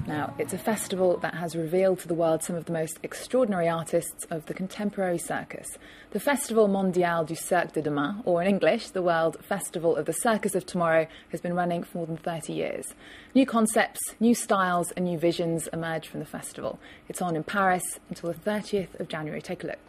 Now, it's a festival that has revealed to the world some of the most extraordinary artists of the contemporary circus. The Festival Mondial du Cirque de Demain, or in English, the World Festival of the Circus of Tomorrow, has been running for more than 30 years. New concepts, new styles and new visions emerge from the festival. It's on in Paris until the 30th of January. Take a look.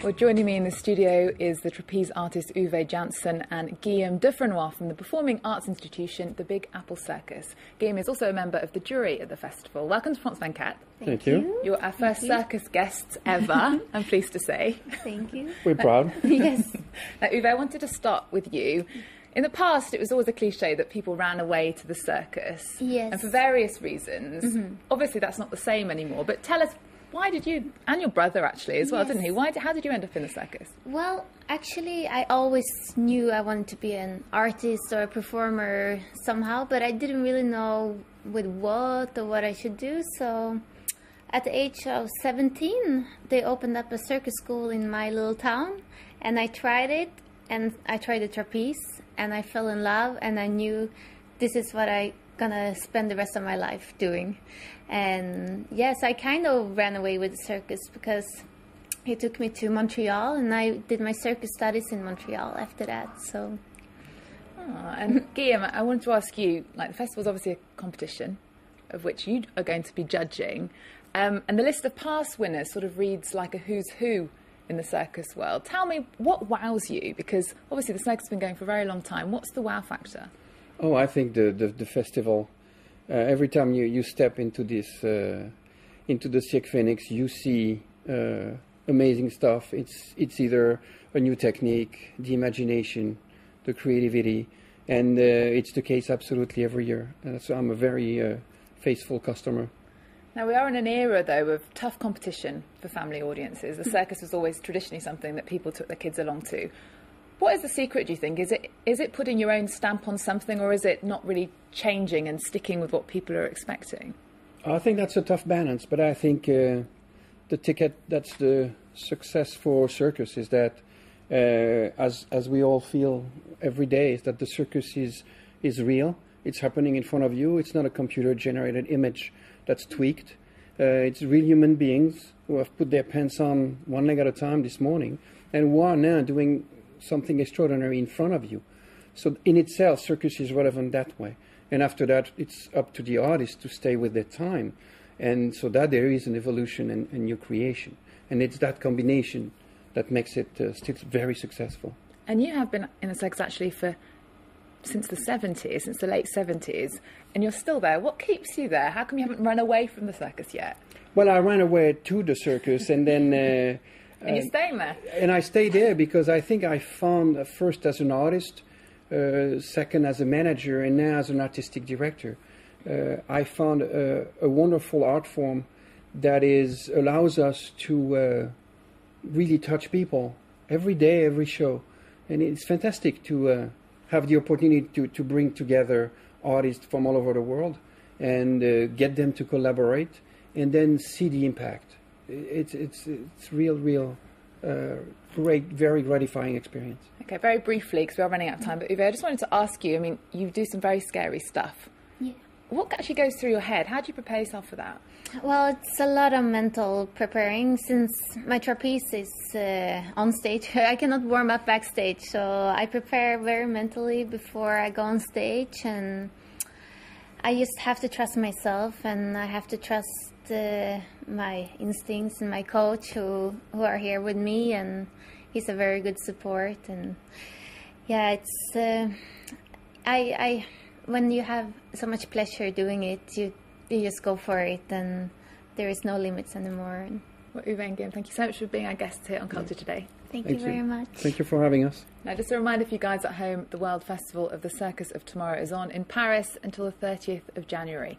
Well, joining me in the studio is the trapeze artist Uwe Janssen and Guillaume Dufresnoy from the Performing Arts Institution, the Big Apple Circus. Guillaume is also a member of the jury at the festival. Welcome to France24. Thank you. You're our first circus guests ever, I'm pleased to say. Thank you. We're proud. Yes. Now, Uwe, I wanted to start with you. In the past, it was always a cliche that people ran away to the circus. Yes. And for various reasons. Obviously, that's not the same anymore. But tell us, why did you, and your brother actually as well, didn't he? How did you end up in the circus? Well, actually, I always knew I wanted to be an artist or a performer somehow, but I didn't really know with what or what I should do. So at the age of 17, they opened up a circus school in my little town, and I tried it, and I tried the trapeze, and I fell in love, and I knew this is what I gonna spend the rest of my life doing. And yes, I kind of ran away with the circus because he took me to Montreal, and I did my circus studies in Montreal after that. So and Guillaume, I wanted to ask you, like, the festival's obviously a competition of which you are going to be judging, and the list of past winners sort of reads like a who's who in the circus world. Tell me, what wows you? Because obviously the circus has been going for a very long time. What's the wow factor? Oh, I think the festival. Every time you step into this into the Cirque Phoenix, you see amazing stuff. It's either a new technique, the imagination, the creativity, and it's the case absolutely every year. So I'm a very faithful customer. Now, we are in an era, though, of tough competition for family audiences. The circus was always traditionally something that people took their kids along to. What is the secret, do you think? Is it putting your own stamp on something, or is it not really changing and sticking with what people are expecting? I think that's a tough balance, but I think the ticket that's the success for circus is that, as we all feel every day, is that the circus is real. It's happening in front of you. It's not a computer-generated image that's tweaked. It's real human beings who have put their pants on one leg at a time this morning, and who are now doing something extraordinary in front of you. So in itself, circus is relevant that way. And after that, it's up to the artist to stay with their time. And so that there is an evolution and new creation. And it's that combination that makes it still very successful. And you have been in the circus actually since the 70s, since the late 70s, and you're still there. What keeps you there? How come you haven't run away from the circus yet? Well, I ran away to the circus, and then... and you're staying there? And I stayed there because I think I found, first as an artist, second as a manager, and now as an artistic director, I found a wonderful art form that allows us to really touch people every day, every show. And it's fantastic to have the opportunity to bring together artists from all over the world and get them to collaborate and then see the impact. It's real great, very gratifying experience. Okay, very briefly, because we are running out of time, but Uwe, I just wanted to ask you, I mean, you do some very scary stuff. Yeah. What actually goes through your head? How do you prepare yourself for that? Well, it's a lot of mental preparing. Since my trapeze is on stage, I cannot warm up backstage, so I prepare very mentally before I go on stage, and I just have to trust myself, and I have to trust my instincts and my coach who are here with me, and he's a very good support. And yeah, it's when you have so much pleasure doing it, you just go for it, and there is no limits anymore. Well, Uwe and Guillaume, thank you so much for being our guests here on Culture Today. Thank you very much. Thank you for having us. Now, just a reminder for you guys at home, the World Festival of the Circus of Tomorrow is on in Paris until the 30th of January.